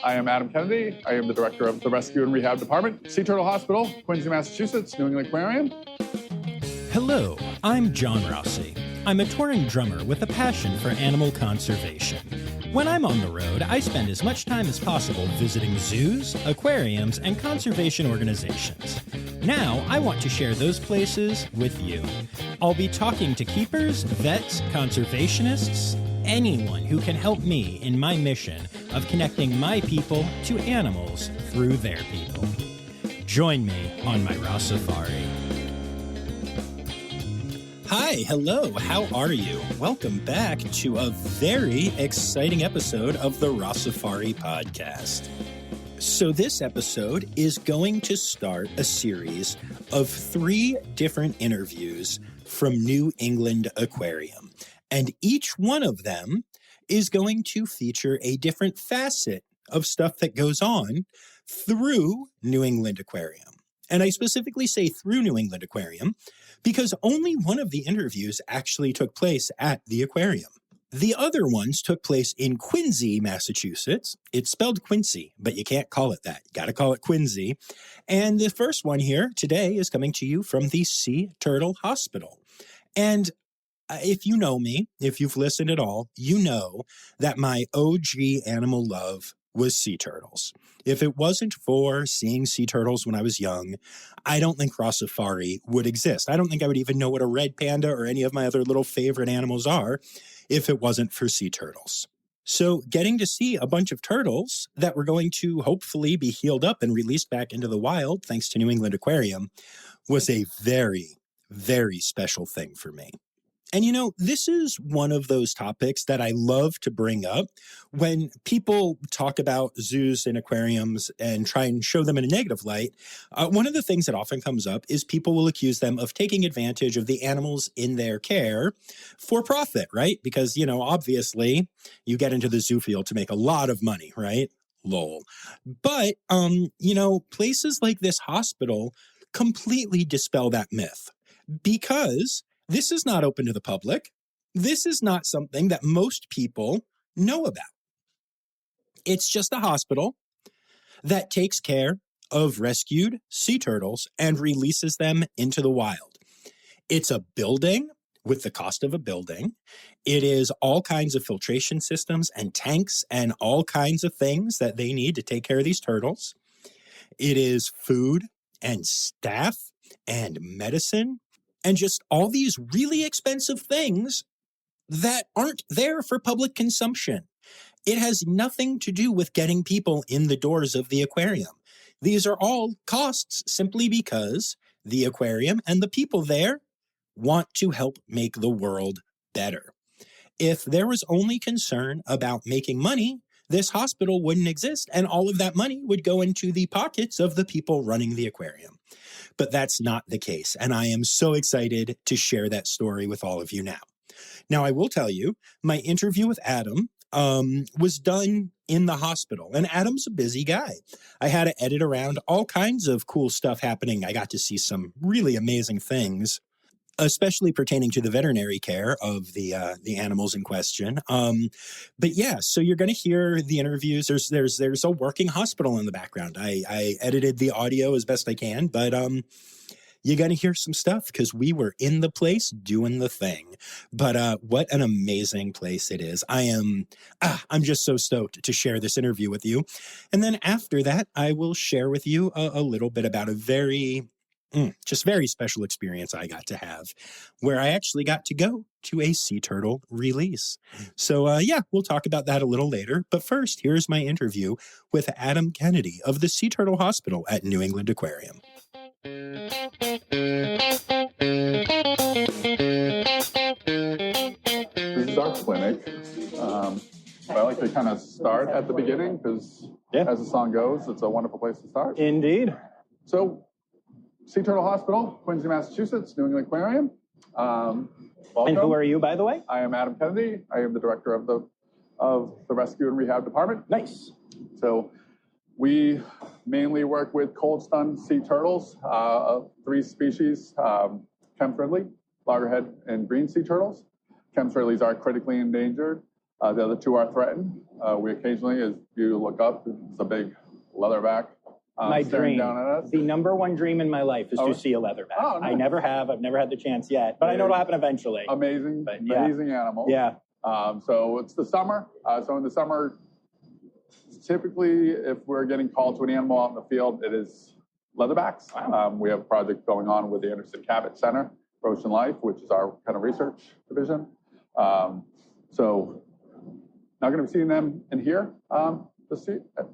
I am Adam Kennedy. I am the director of the Rescue and Rehab Department, Sea Turtle Hospital, Quincy, Massachusetts, New England Aquarium. Hello, I'm John Rossi. I'm a touring drummer with a passion for animal conservation. When I'm on the road, I spend as much time as possible visiting zoos, aquariums, and conservation organizations. Now, I want to share those places with you. I'll be talking to keepers, vets, conservationists, anyone who can help me in my mission of connecting my people to animals through their people. Join me on my Rossifari. Hi, hello, how are you? Welcome back to a very exciting episode of the Rossifari podcast. So this episode is going to start a series of 3 different interviews from New England Aquarium. And each one of them is going to feature a different facet of stuff that goes on through New England Aquarium. And I specifically say through New England Aquarium because only one of the interviews actually took place at the aquarium. The other ones took place in Quincy, Massachusetts. It's spelled Quincy, but you can't call it that. You got to call it Quincy. And the first one here today is coming to you from the Sea Turtle Hospital. And if you know me, if you've listened at all, you know that my OG animal love was sea turtles. If it wasn't for seeing sea turtles when I was young, I don't think Rossifari would exist. I don't think I would even know what a red panda or any of my other little favorite animals are if it wasn't for sea turtles. So getting to see a bunch of turtles that were going to hopefully be healed up and released back into the wild, thanks to New England Aquarium, was a very, very special thing for me. And you know, this is one of those topics that I love to bring up when people talk about zoos and aquariums and try and show them in a negative light. One of the things that often comes up is people will accuse them of taking advantage of the animals in their care for profit, right? Because, you know, obviously you get into the zoo field to make a lot of money, right? Lol. But, you know, places like this hospital completely dispel that myth because this is not open to the public. This is not something that most people know about. It's just a hospital that takes care of rescued sea turtles and releases them into the wild. It's a building with the cost of a building. It is all kinds of filtration systems and tanks and all kinds of things that they need to take care of these turtles. It is food and staff and medicine and just all these really expensive things that aren't there for public consumption. It has nothing to do with getting people in the doors of the aquarium. These are all costs simply because the aquarium and the people there want to help make the world better. If there was only concern about making money, this hospital wouldn't exist, and all of that money would go into the pockets of the people running the aquarium. But that's not the case, and I am so excited to share that story with all of you now. Now, I will tell you, my interview with Adam was done in the hospital, and Adam's a busy guy. I had to edit around all kinds of cool stuff happening. I got to see some really amazing things, especially pertaining to the veterinary care of the animals in question. But yeah, so you're going to hear the interviews. There's a working hospital in the background. I edited the audio as best I can, but you're going to hear some stuff because we were in the place doing the thing. But what an amazing place it is. I'm just so stoked to share this interview with you. And then after that, I will share with you a little bit about a very special experience I got to have where I actually got to go to a sea turtle release. So yeah, we'll talk about that a little later. But first, here's my interview with Adam Kennedy of the Sea Turtle Hospital at New England Aquarium. This is our clinic. I like to kind of start at the beginning because as the song goes, it's a wonderful place to start. Indeed. So, Sea Turtle Hospital, Quincy, Massachusetts, New England Aquarium. Welcome. And who are you, by the way? I am Adam Kennedy. I am the director of the Rescue and Rehab Department. Nice. So we mainly work with cold-stunned sea turtles, 3 species, chem-friendly, loggerhead, and green sea turtles. Chem-friendlies are critically endangered. The other two are threatened. We occasionally, as you look up, it's a big leatherback my staring dream, down at us. the number one dream in my life is to see a leatherback. Oh, nice. I never have. I've never had the chance yet, but I know it'll happen eventually. Amazing, but, amazing animal. Yeah. So it's the summer. So in the summer, typically, if we're getting called to an animal out in the field, it is leatherbacks. Wow. We have a project going on with the Anderson Cabot Center for Ocean Life, which is our kind of research division. So not going to be seeing them in here. That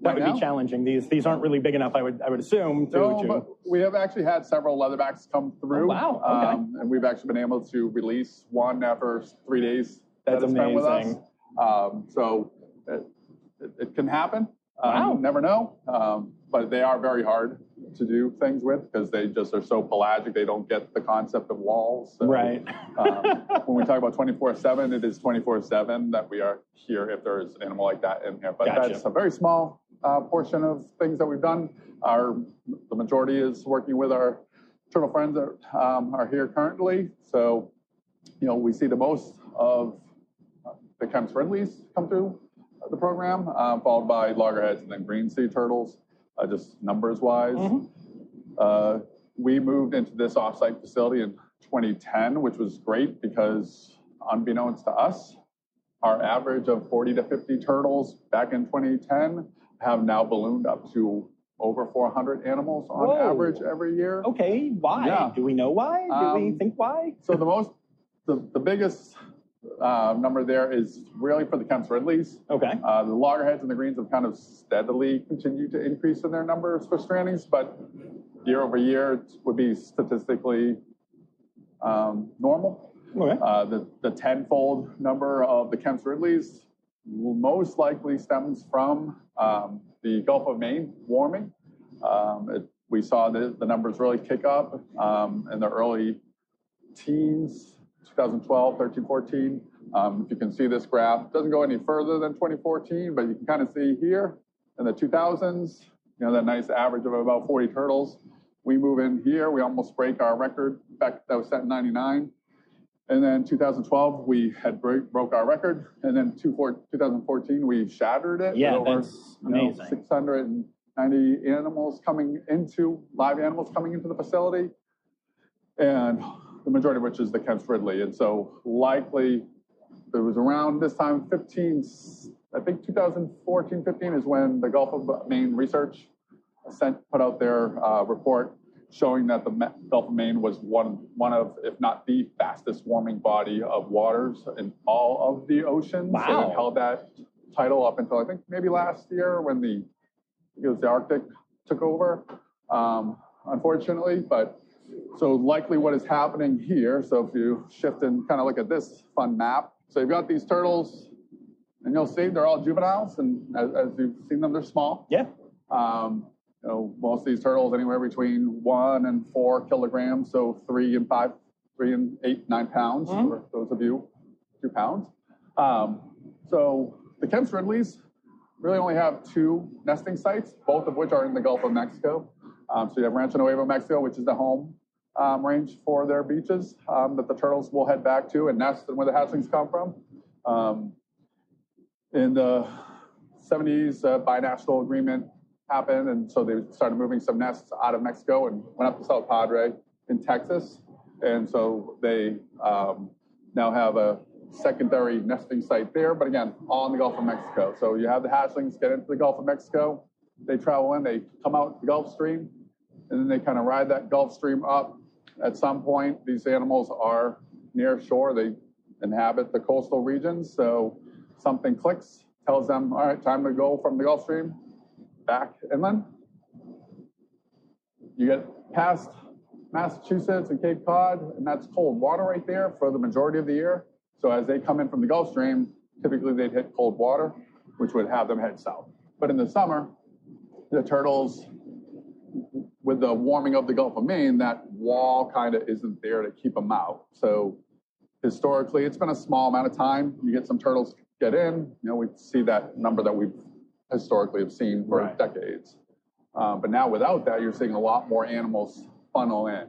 would be challenging. These aren't really big enough, I would assume. But we have actually had several leatherbacks come through. Oh, wow. Okay. And we've actually been able to release one after 3 days. That's amazing. With us. So it can happen. Wow. Never know. But they are very hard to do things with because they just are so pelagic. They don't get the concept of walls. So, right. When we talk about 24/7, it is 24/7 that we are here if there is an animal like that in here. But Gotcha. That's a very small portion of things that we've done. The majority is working with our turtle friends that are here currently. So, we see the most of the Kemp's Ridleys come through the program, followed by loggerheads and then green sea turtles, just numbers wise. Mm-hmm. We moved into this offsite facility in 2010, which was great because unbeknownst to us, our average of 40 to 50 turtles back in 2010 have now ballooned up to over 400 animals on average every year. Okay, why? Yeah. Do we know why? Do we think why? So the biggest number there is really for the Kemp's Ridleys. Okay. The loggerheads and the greens have kind of steadily continued to increase in their numbers for strandings, but year over year it would be statistically normal. Okay. The tenfold number of the Kemp's Ridleys most likely stems from the Gulf of Maine warming. We saw the numbers really kick up in the early teens, 2012, 13, 14. If you can see this graph, it doesn't go any further than 2014, but you can kind of see here in the 2000s, that nice average of about 40 turtles. We move in here, we almost break our record back that was set in 99. And then 2012, we had broke our record. And then 2014, we shattered it. Yeah, over, that's amazing. 690 live animals coming into the facility. And the majority of which is the Kemp's Ridley. And so likely it was around this time, 2014, 15 is when the Gulf of Maine Research put out their report showing that the Gulf of Maine was one of, if not the fastest warming body of waters in all of the oceans. Wow. And it held that title up until I think maybe last year when the Arctic took over, unfortunately. But so likely what is happening here, so if you shift and kind of look at this fun map, so you've got these turtles, and you'll see they're all juveniles, and as you've seen them, they're small. Yeah. Most of these turtles anywhere between 1 and 4 kilograms, so 3 and 8, 9 pounds, for those of you, 2 pounds. So the Kemp's Ridleys really only have 2 nesting sites, both of which are in the Gulf of Mexico. So you have Rancho Nuevo, Mexico, which is the home range for their beaches that the turtles will head back to and nest and where the hatchlings come from. In the 70s, binational agreement happened, and so they started moving some nests out of Mexico and went up to South Padre in Texas. And so they now have a secondary nesting site there, but again, all in the Gulf of Mexico. So you have the hatchlings get into the Gulf of Mexico, they travel in, they come out the Gulf Stream, and then they kind of ride that Gulf Stream up. At some point, these animals are near shore. They inhabit the coastal regions. So something clicks, tells them, all right, time to go from the Gulf Stream back inland. You get past Massachusetts and Cape Cod, and that's cold water right there for the majority of the year. So as they come in from the Gulf Stream, typically they'd hit cold water, which would have them head south. But in the summer, the turtles, with the warming of the Gulf of Maine, that wall kind of isn't there to keep them out. So historically, it's been a small amount of time. You get some turtles get in, we see that number that we've historically have seen for decades. But now without that, you're seeing a lot more animals funnel in.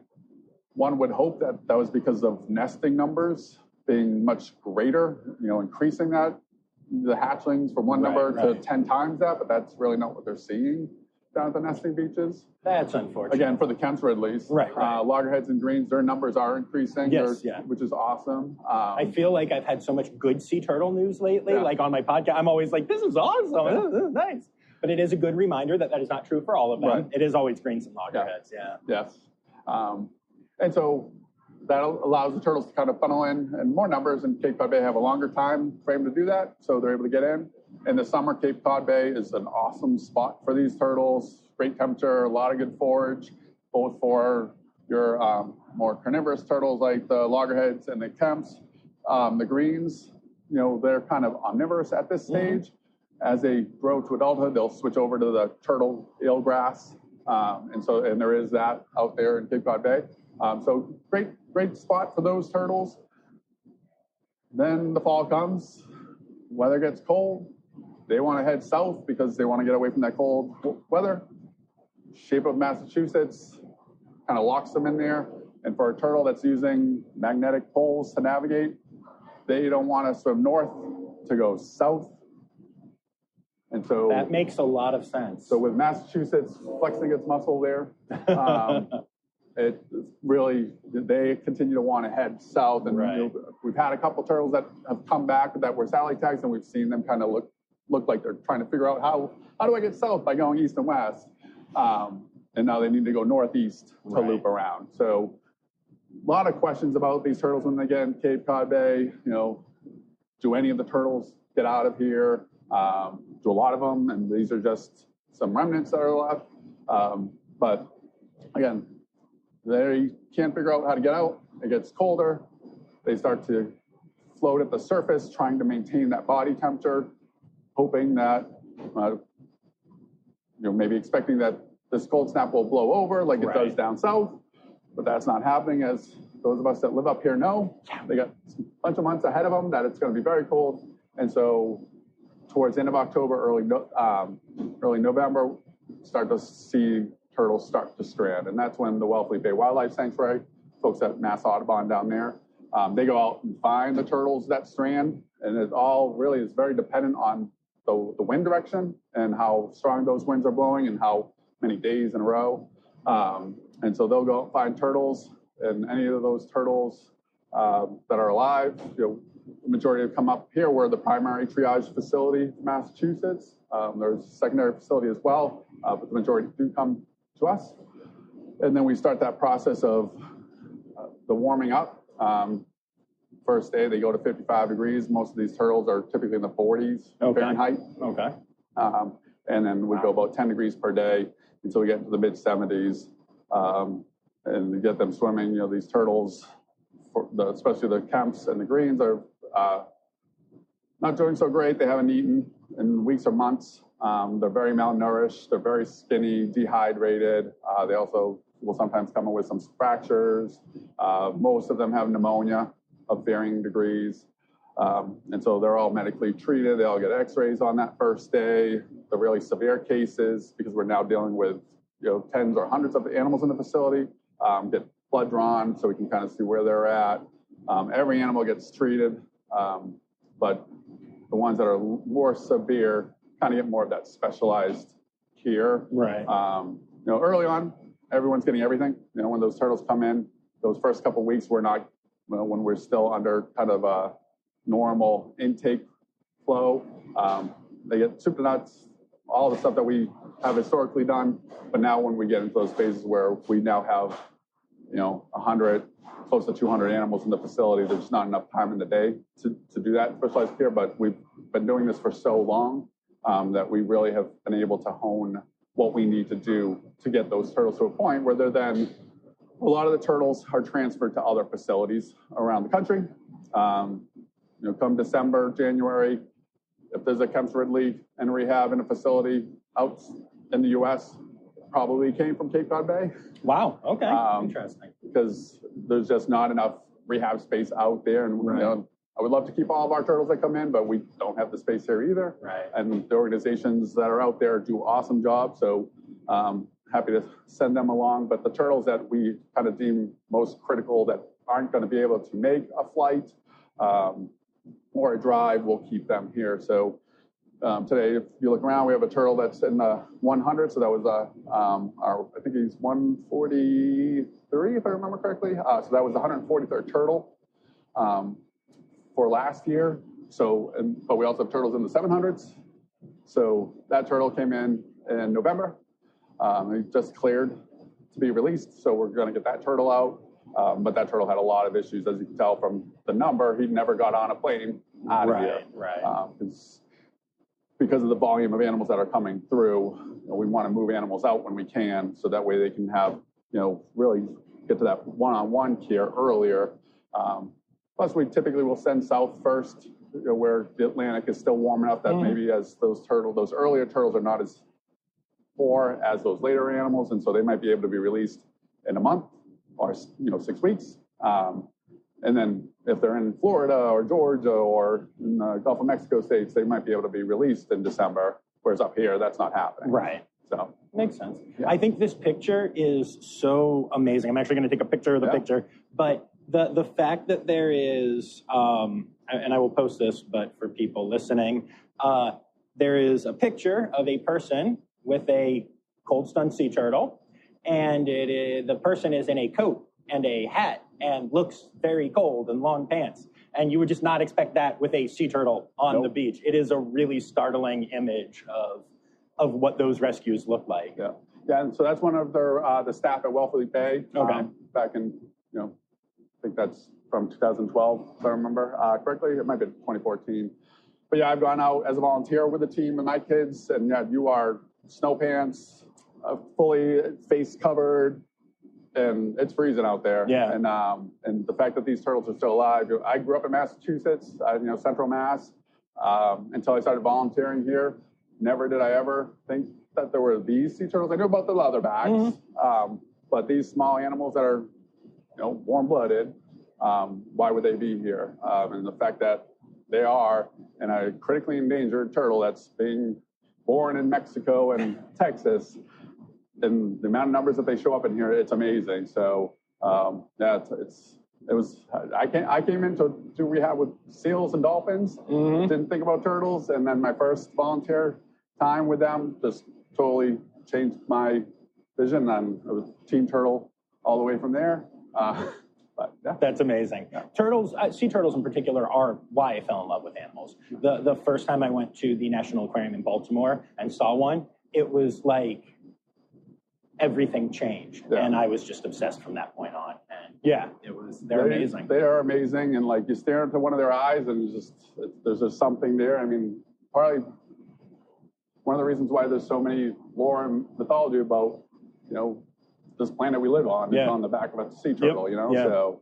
One would hope that that was because of nesting numbers being much greater, increasing that the hatchlings from one number to 10 times that, but that's really not what they're seeing down at the nesting beaches. That's unfortunate. Again, for the Kemp's Ridleys. Right. Loggerheads and greens, their numbers are increasing, which is awesome. I feel like I've had so much good sea turtle news lately, like on my podcast. I'm always like, this is awesome. This is nice. But it is a good reminder that is not true for all of them. Right. It is always greens and loggerheads, Yes. And so that allows the turtles to kind of funnel in more numbers, and Cape Cod Bay have a longer time frame to do that, so they're able to get in. In the summer, Cape Cod Bay is an awesome spot for these turtles. Great temperature, a lot of good forage, both for your more carnivorous turtles like the loggerheads and the Kemps. The greens, they're kind of omnivorous at this stage. As they grow to adulthood, they'll switch over to the turtle eelgrass, and there is that out there in Cape Cod Bay. So great spot for those turtles. Then the fall comes, weather gets cold. They want to head south because they want to get away from that cold weather. Shape of Massachusetts kind of locks them in there. And for a turtle that's using magnetic poles to navigate, they don't want to swim north to go south. And so that makes a lot of sense. So with Massachusetts flexing its muscle there, it really, they continue to want to head south. And we've had a couple turtles that have come back that were Sally tags, and we've seen them kind of look like they're trying to figure out how do I get south by going east and west. And now they need to go northeast to loop around. So a lot of questions about these turtles when they get in Cape Cod Bay. Do any of the turtles get out of here? Do a lot of them, and these are just some remnants that are left. But again, they can't figure out how to get out. It gets colder. They start to float at the surface, trying to maintain that body temperature, hoping that, maybe expecting that this cold snap will blow over like it does down south. But that's not happening, as those of us that live up here know. They got a bunch of months ahead of them that it's going to be very cold. And so towards the end of October, early November, start to see turtles start to strand. And that's when the Wellfleet Bay Wildlife Sanctuary, folks at Mass Audubon down there, they go out and find the turtles that strand. And it all really is very dependent on the wind direction and how strong those winds are blowing and how many days in a row. And so they'll go and find turtles, and any of those turtles that are alive, the majority have come up here. We're the primary triage facility in Massachusetts. There's a secondary facility as well, but the majority do come to us. And then we start that process of the warming up. First day, they go to 55 degrees. Most of these turtles are typically in the 40s Fahrenheit. Okay. And then we go about 10 degrees per day until we get into the mid 70s. And we get them swimming. These turtles, especially the Kemps and the greens, are not doing so great. They haven't eaten in weeks or months. They're very malnourished. They're very skinny, dehydrated. They also will sometimes come in with some fractures. Most of them have pneumonia of varying degrees. And so they're all medically treated. They all get x-rays on that first day. The really severe cases, because we're now dealing with tens or hundreds of animals in the facility, get blood drawn so we can kind of see where they're at. Every animal gets treated, but the ones that are more severe kind of get more of that specialized care. Right. Early on, everyone's getting everything. When those turtles come in, those first couple of weeks, we're not, when we're still under kind of a normal intake flow. They get soup to nuts, all the stuff that we have historically done. But now when we get into those phases where we now have, 100, close to 200 animals in the facility, there's not enough time in the day to do that specialized care. But we've been doing this for so long that we really have been able to hone what we need to do to get those turtles to a point where they're then, a lot of the turtles are transferred to other facilities around the country. Come December, January, if there's a Kemp's Ridley in rehab in a facility out in the U.S., probably came from Cape Cod Bay. Wow. Okay. Interesting. Because there's just not enough rehab space out there, and I would love to keep all of our turtles that come in, but we don't have the space here either. Right. And the organizations that are out there do awesome jobs. So happy to send them along. But the turtles that we kind of deem most critical that aren't going to be able to make a flight, or a drive, we'll keep them here. So today, if you look around, we have a turtle that's in the 100. So that was I think he's 143, if I remember correctly. So that was the 143rd turtle for last year. So, but we also have turtles in the 700s. So that turtle came in November. He just cleared to be released. So we're going to get that turtle out. But that turtle had a lot of issues, as you can tell from the number. He never got on a plane out of here. Right. Because of the volume of animals that are coming through, we want to move animals out when we can, so that way they can have, really get to that one-on-one care earlier. Plus, we typically will send south first, where the Atlantic is still warm enough that maybe as those earlier turtles are not as poor as those later animals, and so they might be able to be released in a month or 6 weeks. And then if they're in Florida or Georgia or in the Gulf of Mexico states, they might be able to be released in December, whereas up here, that's not happening. Right. So makes sense. Yeah. I think this picture is so amazing. I'm actually going to take a picture of the picture, but the fact that there is, and I will post this, but for people listening, there is a picture of a person with a cold stunned sea turtle, and the person is in a coat and a hat and looks very cold and long pants. And you would just not expect that with a sea turtle on the beach. It is a really startling image of what those rescues look like. Yeah, and so that's one of the staff at Wellfleet Bay. Back in, I think that's from 2012, if I remember correctly. It might be 2014. But yeah, I've gone out as a volunteer with the team and my kids, and yeah, you are snow pants, fully face covered, and it's freezing out there. Yeah. And the fact that these turtles are still alive. I grew up in Massachusetts, Central Mass, until I started volunteering here. Never did I ever think that there were these sea turtles. I knew about the leatherbacks, but these small animals that are, warm-blooded, why would they be here? And the fact that they are in a critically endangered turtle that's being born in Mexico and Texas, and the amount of numbers that they show up in here, it's amazing. So I came into rehab with seals and dolphins, didn't think about turtles, and then my first volunteer time with them just totally changed my vision, and it was Team Turtle all the way from there. But yeah. That's amazing. Yeah. Turtles, sea turtles in particular, are why I fell in love with animals. The first time I went to the National Aquarium in Baltimore and saw one, it was like everything changed, and I was just obsessed from that point on. And yeah, they're amazing. They are amazing, and like you stare into one of their eyes, and there's just something there. I mean, probably one of the reasons why there's so many lore and mythology about this planet we live on is on the back of a sea turtle. So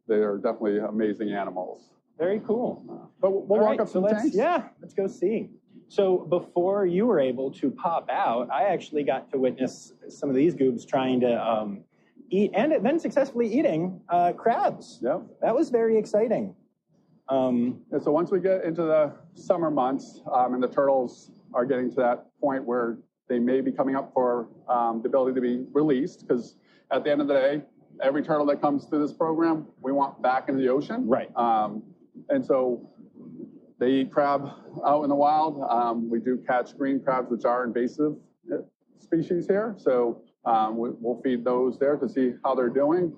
they are definitely amazing animals. Very cool. But we'll walk up to the tanks. Yeah, let's go see. So before you were able to pop out, I actually got to witness some of these goobs trying to eat and then successfully eating crabs. Yep. That was very exciting. So once we get into the summer months and the turtles are getting to that point where they may be coming up for the ability to be released, because at the end of the day, every turtle that comes through this program, we want back in the ocean. Right. And so they eat crab out in the wild. We do catch green crabs, which are invasive species here. So we'll feed those there to see how they're doing.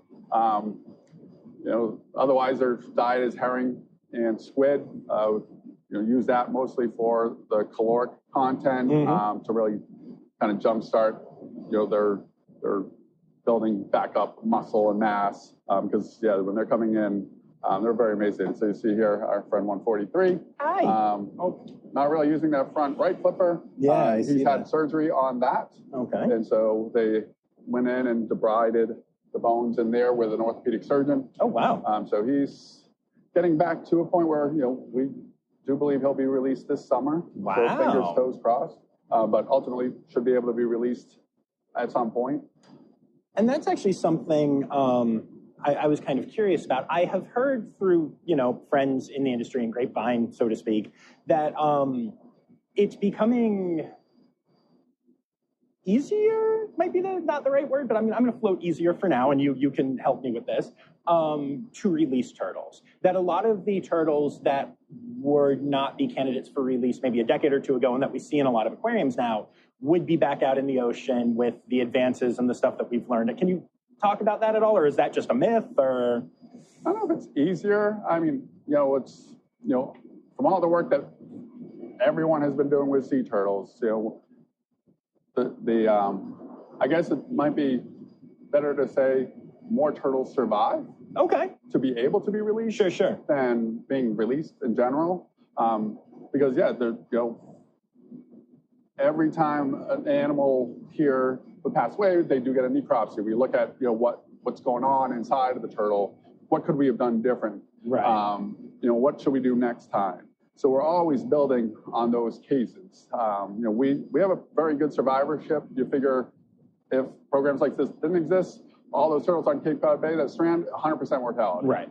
Otherwise their diet is herring and squid. Use that mostly for the caloric content to really kind of jumpstart, their building back up muscle and mass. Because when they're coming in, they're very amazing. So you see here our friend 143. Hi. Not really using that front right flipper. Yeah, he's had surgery on that. Okay. And so they went in and debrided the bones in there with an orthopedic surgeon. Oh, wow. So he's getting back to a point where, we do believe he'll be released this summer. Wow. So fingers, toes crossed. But ultimately should be able to be released at some point. And that's actually something I was kind of curious about. I have heard through, friends in the industry and grapevine, so to speak, that it's becoming easier, might be not the right word, but I'm going to float easier for now, and you can help me with this. to release turtles. That a lot of the turtles that would not be candidates for release maybe a decade or two ago and that we see in a lot of aquariums now would be back out in the ocean with the advances and the stuff that we've learned. Can you talk about that at all, or is that just a myth? Or I don't know if it's easier. I mean, it's, from all the work that everyone has been doing with sea turtles, I guess it might be better to say more turtles survive. Okay. To be able to be released. Sure. Than being released in general. Because every time an animal here would pass away, they do get a necropsy. We look at, what's going on inside of the turtle. What could we have done different? Right. What should we do next time? So we're always building on those cases. We have a very good survivorship. You figure if programs like this didn't exist, all those turtles on Cape Cod Bay that strand, 100% mortality. Right.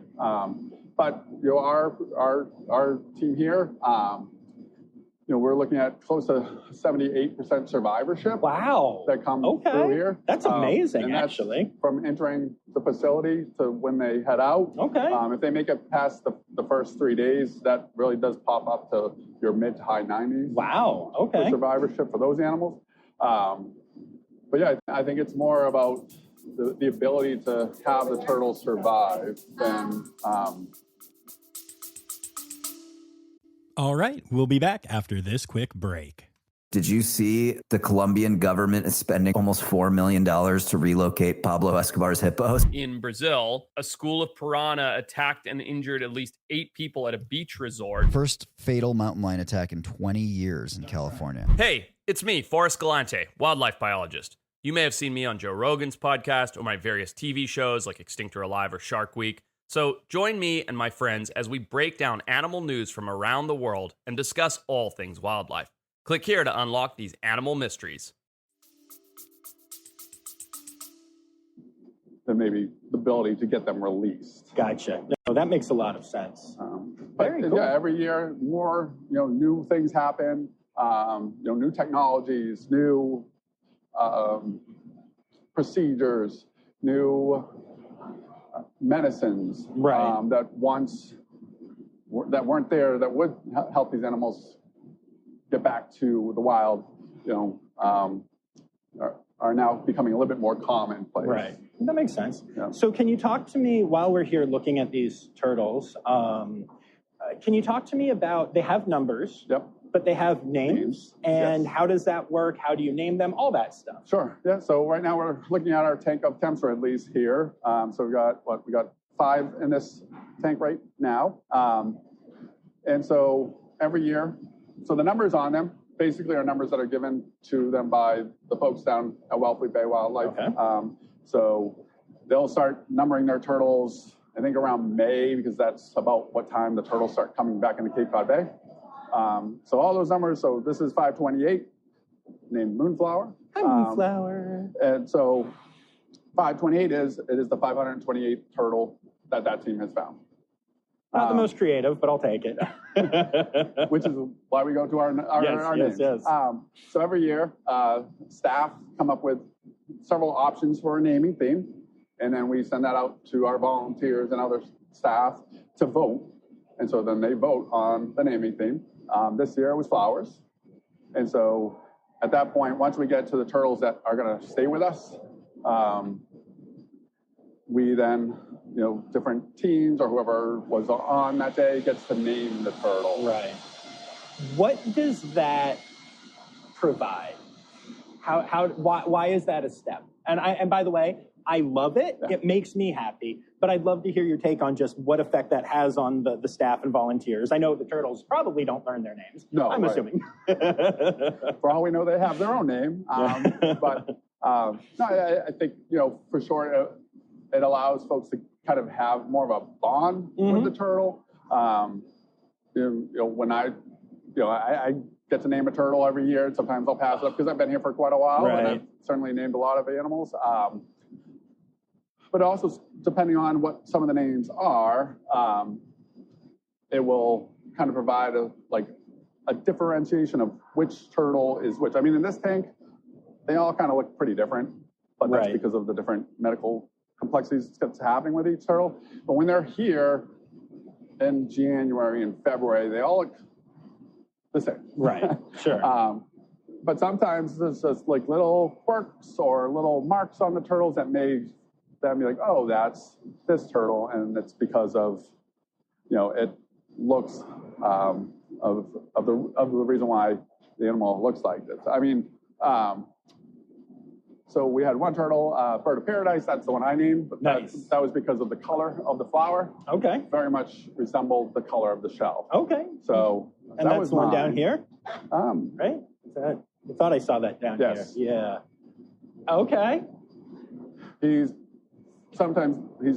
But our team here, we're looking at close to 78% survivorship. Wow. That comes through here. That's amazing, and that's actually. From entering the facility to when they head out. Okay. If they make it past the first 3 days, that really does pop up to your mid to high 90s. Wow. Okay. For survivorship for those animals. But yeah, I think it's more about the ability to have the turtles survive than. All right, we'll be back after this quick break. Did you see the Colombian government is spending almost $4 million to relocate Pablo Escobar's hippos? In Brazil, a school of piranha attacked and injured at least 8 people at a beach resort. First fatal mountain lion attack in 20 years in California. Hey, it's me, Forrest Galante, wildlife biologist. You may have seen me on Joe Rogan's podcast or my various TV shows like Extinct or Alive or Shark Week. So join me and my friends as we break down animal news from around the world and discuss all things wildlife. Click here to unlock these animal mysteries. Than maybe the ability to get them released. Gotcha. No, that makes a lot of sense. Very cool. Yeah, every year more new things happen. New technologies, new procedures, new medicines. Right. That weren't there that would help these animals get back to the wild. Are now becoming a little bit more commonplace. Right. That makes sense. Yeah. So can you talk to me while we're here looking at these turtles? Can you talk to me about, they have numbers, Yep. but they have names, and Yes. how does that work? How do you name them? All that stuff. Sure. Yeah. So right now we're looking at our tank of Thames Ridleys here. So we got 5 in this tank right now. And so every year, so the numbers on them basically are numbers that are given to them by the folks down at Wellfleet Bay Wildlife. Okay. So they'll start numbering their turtles, I think around May, because that's about what time the turtles start coming back into Cape Cod Bay. So all those numbers, so this is 528, named Moonflower. Hi, Moonflower. And so 528 is the 528th turtle that team has found. Not the most creative, but I'll take it. Which is why we go to our names. Yes. So every year, staff come up with several options for a naming theme, and then we send that out to our volunteers and other staff to vote. And so then they vote on the naming theme. This year it was flowers. And so at that point, once we get to the turtles that are going to stay with us, we then, different teams or whoever was on that day gets to name the turtle. Right. What does that provide? Why is that a step? And by the way, I love it. Yeah. It makes me happy. But I'd love to hear your take on just what effect that has on the staff and volunteers. I know the turtles probably don't learn their names. No, I'm assuming. For all we know, they have their own name. But I think, for sure, it allows folks to kind of have more of a bond with the turtle. When I get to name a turtle every year, and sometimes I'll pass it up because I've been here for quite a while, right. And I've certainly named a lot of animals. But also, depending on what some of the names are, it will kind of provide a differentiation of which turtle is which. I mean, in this tank, they all kind of look pretty different, but that's right. because of the different medical complexities that's happening with each turtle. But when they're here in January and February, they all look the same. Right. Sure. But sometimes there's just like little quirks or little marks on the turtles that may then be like, oh, that's this turtle, and it's because of, it looks of the reason why the animal looks like this. I mean, so we had one turtle, bird of paradise. That's the one I named. But Nice. that was because of the color of the flower. Okay. Very much resembled the color of the shell. Okay. So And that that's was the one mine. down here, Um, right? I thought I saw that down Yes. here. Yeah. Okay. He's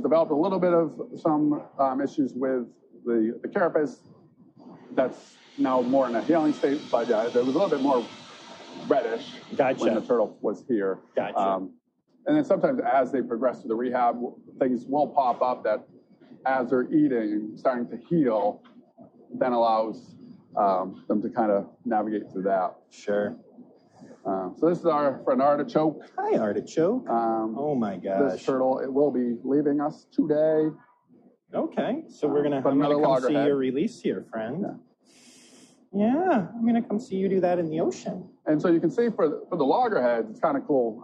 developed a little bit of some issues with the carapace. That's now more in a healing state, but yeah, there was a little bit more reddish Gotcha. when the turtle was here. Gotcha. And then sometimes as they progress through the rehab, things will pop up that as they're eating, starting to heal, then allows them to kind of navigate through that. Sure. So this is our friend Artichoke. Hi, Artichoke. Oh my gosh. This turtle, it will be leaving us today. Okay, so I'm gonna another come see loggerhead. your release here, friend. Yeah, I'm gonna come see you do that in the ocean. And so you can see for the loggerheads, it's kind of cool.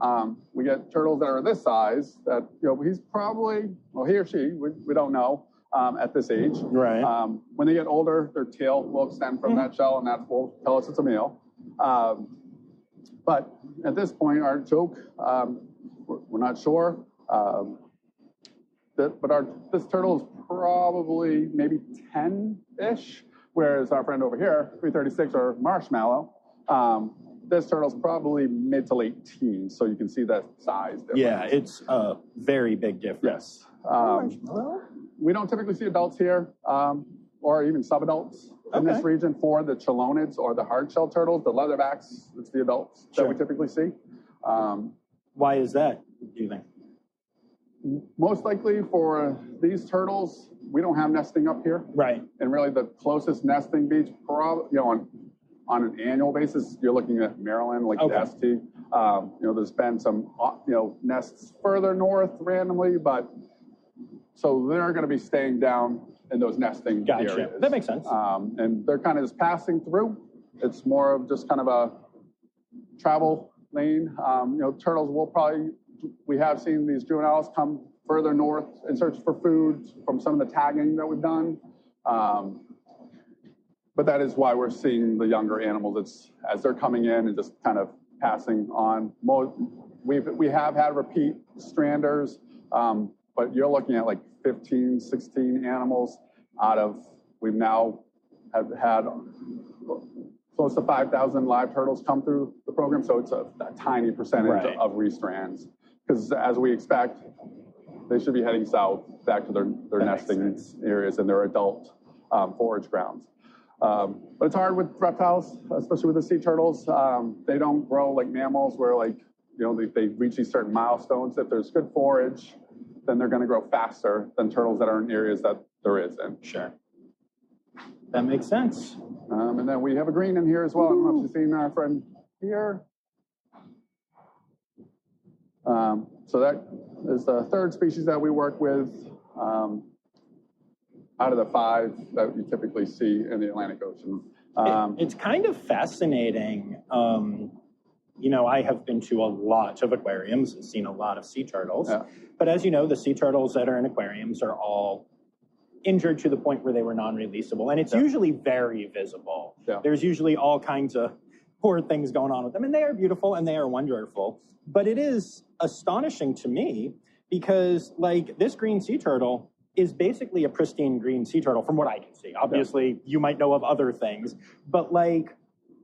We get turtles that are this size that, he's probably, well, he or she, we don't know at this age. Right. When they get older, their tail will extend from that shell, and that will tell us it's a male. But at this point, Artichoke, we're not sure. This turtle is probably maybe 10-ish, whereas our friend over here, 336 or Marshmallow, this turtle's probably mid to late teens, so you can see that size difference. Yeah, it's a very big difference. Yes. We don't typically see adults here, or even subadults in this region for the chelonids or the hard shell turtles. The leatherbacks, it's the adults that we typically see. Why is that, do you think? Most likely for these turtles, we don't have nesting up here. Right. And really the closest nesting beach, on an annual basis, you're looking at Maryland, like the ST. There's been some, nests further north randomly, but so they're going to be staying down in those nesting areas. That makes sense. And they're kind of just passing through. It's more of just kind of a travel lane. Turtles we have seen these juveniles come further north in search for food from some of the tagging that we've done. But that is why we're seeing the younger animals. It's as they're coming in and just kind of passing on. We have had repeat stranders, but you're looking at like 15, 16 animals we've now have had close to 5,000 live turtles come through the program. So it's a tiny percentage of restrands. Because as we expect, they should be heading south back to their nesting areas and their adult forage grounds. But it's hard with reptiles, especially with the sea turtles. They don't grow like mammals where they reach these certain milestones. If there's good forage, then they're going to grow faster than turtles that are in areas that there isn't. Sure. That makes sense. And then we have a green in here as well. I don't know if you've seen our friend here. So that is the third species that we work with out of the 5 that you typically see in the Atlantic Ocean. It's kind of fascinating. I have been to a lot of aquariums and seen a lot of sea turtles. Yeah. But as you know, the sea turtles that are in aquariums are all injured to the point where they were non-releasable. And it's usually very visible. Yeah. There's usually all kinds of poor things going on with them. And they are beautiful and they are wonderful. But it is astonishing to me because, this green sea turtle is basically a pristine green sea turtle from what I can see. Obviously, you might know of other things. But,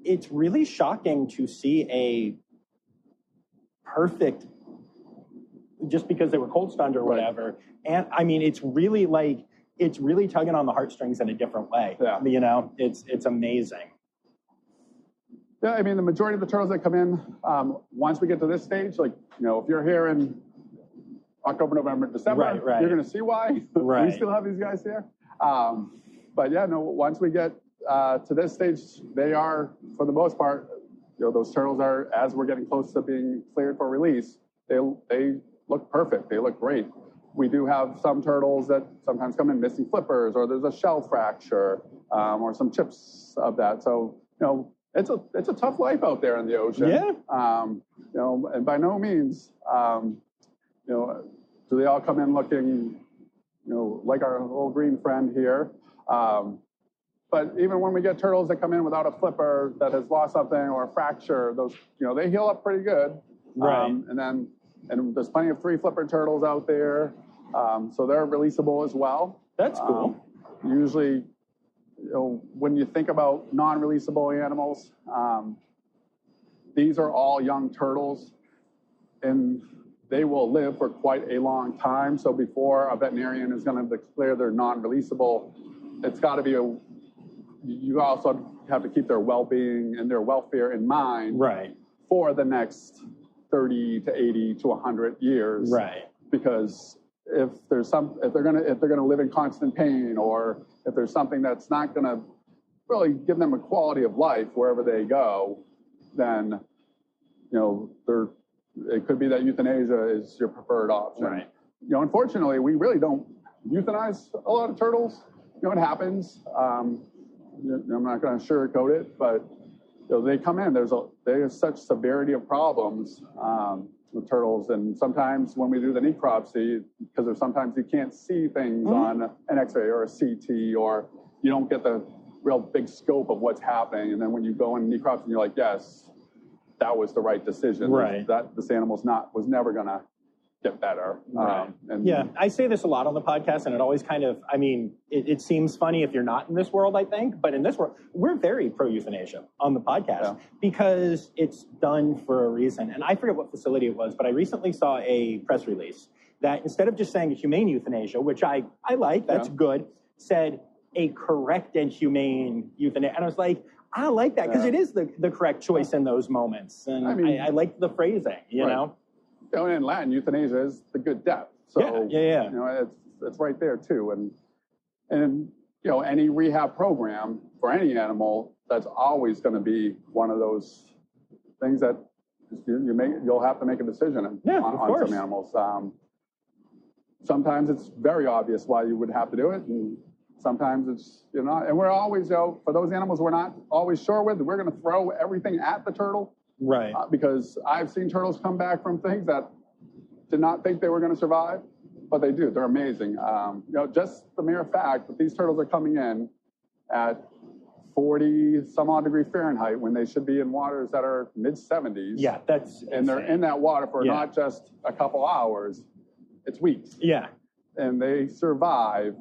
it's really shocking to see a perfect, just because they were cold stunned or whatever. And, I mean, it's really tugging on the heartstrings in a different way. Yeah. It's amazing. Yeah, I mean, the majority of the turtles that come in, once we get to this stage, if you're here in October, November, December, you're going to see why we still have these guys here. But yeah, no, once we get to this stage, they are, for the most part, those turtles are, as we're getting close to being cleared for release, they look perfect. They look great. we do have some turtles that sometimes come in missing flippers, or there's a shell fracture, or some chips of that. So, it's a tough life out there in the ocean. Yeah. And by no means, do they all come in looking, like our little green friend here. But even when we get turtles that come in without a flipper that has lost something or a fracture, those, they heal up pretty good. Right. And there's plenty of 3 flipper turtles out there. So they're releasable as well. That's cool. Usually, when you think about non-releasable animals, these are all young turtles, and they will live for quite a long time. So before a veterinarian is going to declare they're non-releasable, it's got to be you also have to keep their well-being and their welfare in mind. Right. For the next 30 to 80 to 100 years. Right. Because if they're gonna live in constant pain, or if there's something that's not gonna really give them a quality of life wherever they go, then it could be that euthanasia is your preferred option. Right. Unfortunately, we really don't euthanize a lot of turtles. It happens. I'm not going to sugarcoat it, but they come in. There's such severity of problems with turtles, and sometimes when we do the necropsy, because sometimes you can't see things on an X-ray or a CT, or you don't get the real big scope of what's happening, and then when you go in necropsy, you're like, yes, that was the right decision. Right. That this animal's was never going to get better. Right. I say this a lot on the podcast, and it always kind of, it seems funny if you're not in this world, I think, but in this world, we're very pro-euthanasia on the podcast because it's done for a reason. And I forget what facility it was, but I recently saw a press release that instead of just saying humane euthanasia, which I like, that's good, said a correct and humane euthanasia. And I was like, I like that because it is the correct choice in those moments. And I like the phrasing, you know? In Latin, euthanasia is the good death. So, it's right there too. And any rehab program for any animal, that's always going to be one of those things that you'll have to make a decision on some animals. Sometimes it's very obvious why you would have to do it, and sometimes it's not. And we're always, for those animals we're not always sure with, we're going to throw everything at the turtle. Right. Because I've seen turtles come back from things that did not think they were going to survive, but they do. They're amazing. Just the mere fact that these turtles are coming in at 40 some odd degree Fahrenheit when they should be in waters that are mid 70s. Yeah, that's and insane. They're in that water for not just a couple hours, it's weeks. Yeah. And they survive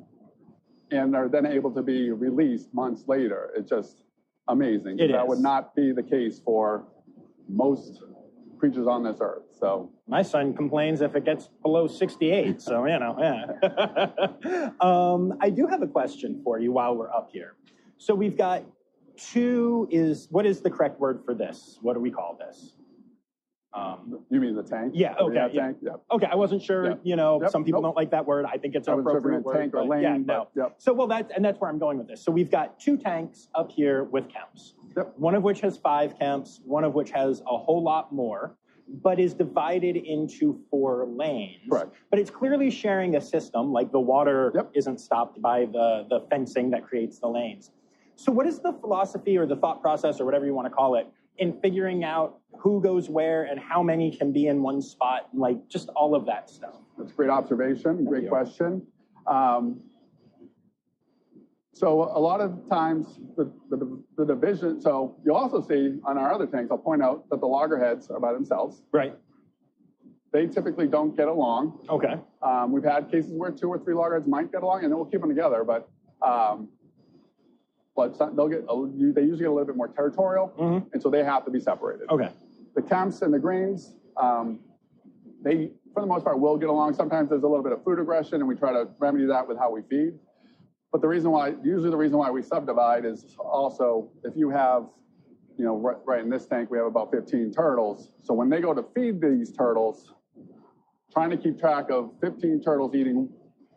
and are then able to be released months later. It's just amazing. That would not be the case for most creatures on this earth. So my son complains if it gets below 68. So, I do have a question for you while we're up here. So we've got what is the correct word for this? What do we call this? You mean the tank? Yeah, okay. Yeah. Tank? Yeah. Okay, I wasn't sure, some people don't like that word. I think it's an appropriate word. Tank or lane, So, that's where I'm going with this. So we've got 2 tanks up here with camps. Yep. One of which has 5 camps, one of which has a whole lot more, but is divided into 4 lanes. Correct. But it's clearly sharing a system, like the water isn't stopped by the fencing that creates the lanes. So what is the philosophy or the thought process or whatever you want to call it in figuring out who goes where and how many can be in one spot, like just all of that stuff? That's a great observation, great question. So a lot of times the division, so you'll also see on our other tanks, I'll point out that the loggerheads are by themselves. Right. They typically don't get along. Okay. We've had cases where 2 or 3 loggerheads might get along, and then we'll keep them together, but they usually get a little bit more territorial, and so they have to be separated. Okay. The camps and the greens, they, for the most part, will get along. Sometimes there's a little bit of food aggression, and we try to remedy that with how we feed. But usually the reason why we subdivide is also if you have, right in this tank, we have about 15 turtles. So when they go to feed these turtles, trying to keep track of 15 turtles eating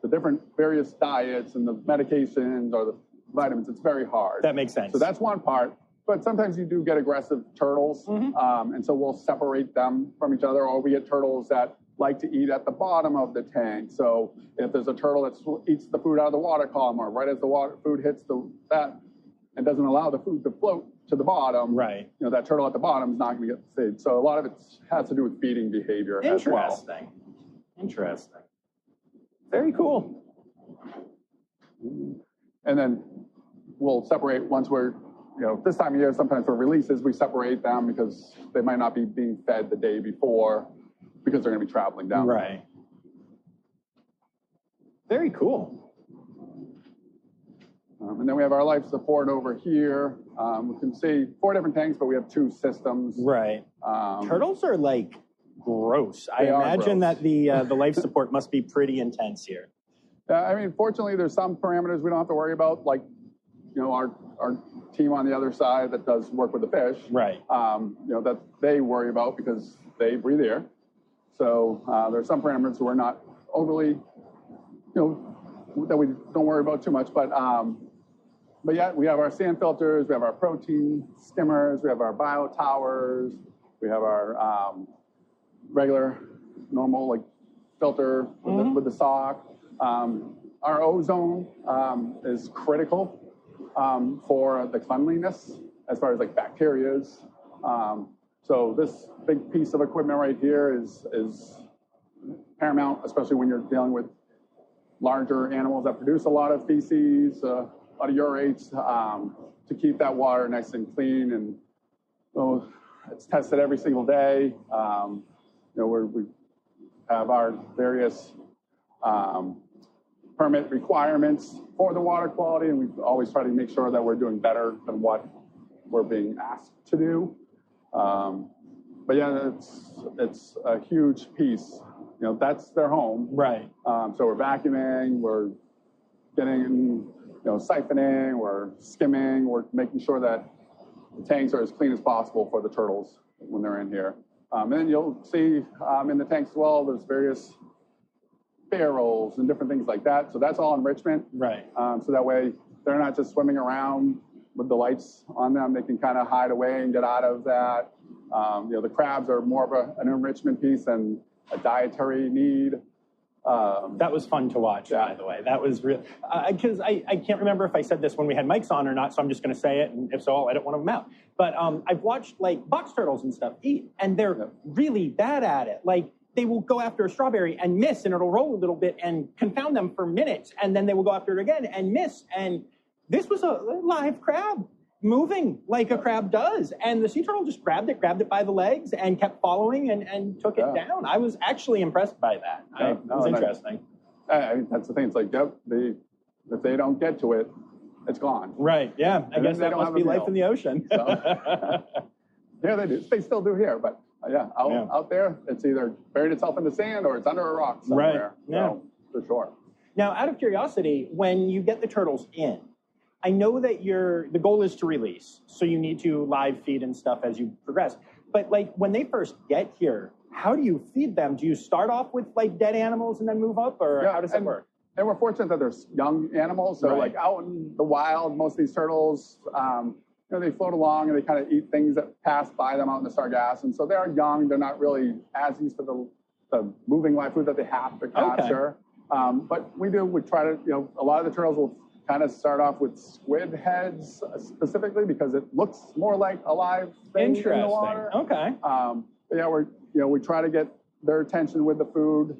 the different various diets and the medications or the vitamins, it's very hard. That makes sense. So that's one part. But sometimes you do get aggressive turtles, and so we'll separate them from each other, or we get turtles that like to eat at the bottom of the tank. So if there's a turtle that eats the food out of the water column, or right as the food hits that and doesn't allow the food to float to the bottom, Right. that turtle at the bottom is not going to get the feed. So a lot of it has to do with feeding behavior as well. Interesting. Very cool. And then we'll separate once we're, this time of year, sometimes for releases, we separate them because they might not be being fed the day before because they're going to be traveling down. Right. Very cool. And then we have our life support over here. We can see 4 different tanks, but we have 2 systems. Right. Turtles are like gross. I imagine gross. that the life support must be pretty intense here. I mean, fortunately, there's some parameters we don't have to worry about, like, our team on the other side that does work with the fish. Right. That they worry about because they breathe air. So there's some parameters we're not overly, that we don't worry about too much. But yeah, we have our sand filters, we have our protein skimmers, we have our bio towers, we have our regular, normal filter with the sock. Our ozone is critical for the cleanliness as far as bacterias. So this big piece of equipment right here is paramount, especially when you're dealing with larger animals that produce a lot of feces, a lot of urates, to keep that water nice and clean. And it's tested every single day. We have our various permit requirements for the water quality, and we always try to make sure that we're doing better than what we're being asked to do. But yeah, it's a huge piece. That's their home. Right. So we're vacuuming, we're getting, siphoning, we're skimming, we're making sure that the tanks are as clean as possible for the turtles when they're in here. And then you'll see in the tanks as well, there's various barrels and different things like that. So that's all enrichment. Right. So that way they're not just swimming around with the lights on them. They can kind of hide away and get out of that. The crabs are more of an enrichment piece and a dietary need. That was fun to watch, by the way. That was real. Because I can't remember if I said this when we had mics on or not, so I'm just going to say it, and if so, I'll edit one of them out. But I've watched box turtles and stuff eat, and they're really bad at it. They will go after a strawberry and miss, and it'll roll a little bit and confound them for minutes, and then they will go after it again and miss. And this was a live crab moving like a crab does. And the sea turtle just grabbed it by the legs and kept following and took it down. I was actually impressed by that. It was interesting. That's the thing. It's if they don't get to it, it's gone. Right, yeah. I guess that must be life in the ocean. So, yeah, they do. They still do here, but out there, it's either buried itself in the sand or it's under a rock somewhere. Right, yeah. So, for sure. Now, out of curiosity, when you get the turtles in, I know that the goal is to release, so you need to live feed and stuff as you progress. But when they first get here, how do you feed them? Do you start off with dead animals and then move up, or how does it work? And we're fortunate that there's young animals. So out in the wild, most of these turtles, they float along and they kind of eat things that pass by them out in the Sargasso. And so they are young. They're not really as used to the moving live food that they have to capture. Okay. But we try to, a lot of the turtles will kind of start off with squid heads specifically because it looks more like a live thing in the water. Okay. But yeah, we try to get their attention with the food.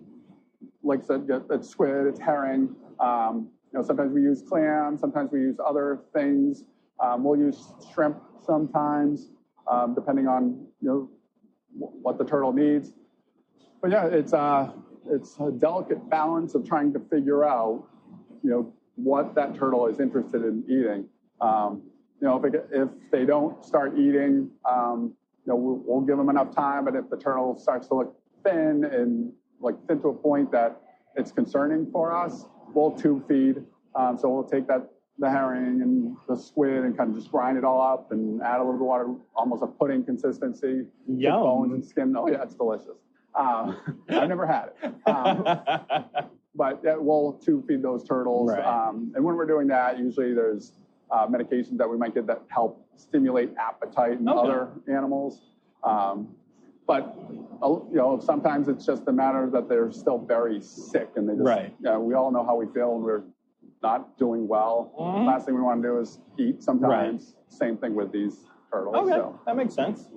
Like I said, it's squid, it's herring. Sometimes we use clams, sometimes we use other things. We'll use shrimp sometimes, depending on what the turtle needs. But yeah, it's a delicate balance of trying to figure out, what that turtle is interested in eating. If they don't start eating, we'll give them enough time. But if the turtle starts to look thin and thin to a point that it's concerning for us, we'll tube feed. So we'll take the herring and the squid and kind of just grind it all up and add a little bit of water, almost a pudding consistency. Yum. Bones and skin. Oh yeah, it's delicious. I've never had it. But we'll tube feed those turtles. Right. And when we're doing that, usually there's medications that we might get that help stimulate appetite in other animals. But But sometimes it's just a matter that they're still very sick, and they just, Right. We all know how we feel when we're not doing well. Mhm. Last thing we want to do is eat sometimes. Right. Same thing with these turtles. Okay, so. that makes sense.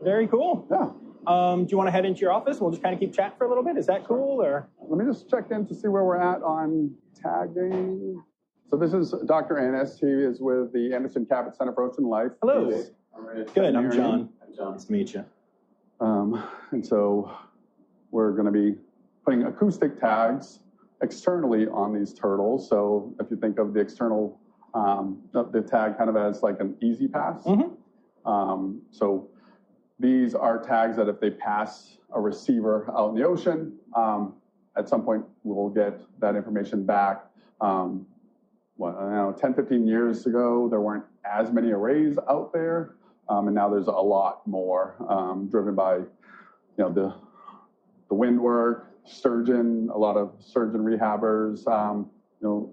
Very cool. Yeah. Do you want to head into your office? We'll just kind of keep chatting for a little bit. Is that cool? Or let me just check in to see where we're at on tagging. So this is Dr. Ennis. He is with the Anderson Cabot Center for Ocean Life. Hello. Good. I'm John. Nice to meet you. And so we're going to be putting acoustic tags externally on these turtles. So if you think of the external, the tag kind of as like an easy pass. Mm-hmm. So these are tags that if they pass a receiver out in the ocean, at some point we'll get that information back. 10, 15 years ago, there weren't as many arrays out there. And now there's a lot more, driven by, the wind work, sturgeon, a lot of sturgeon rehabbers.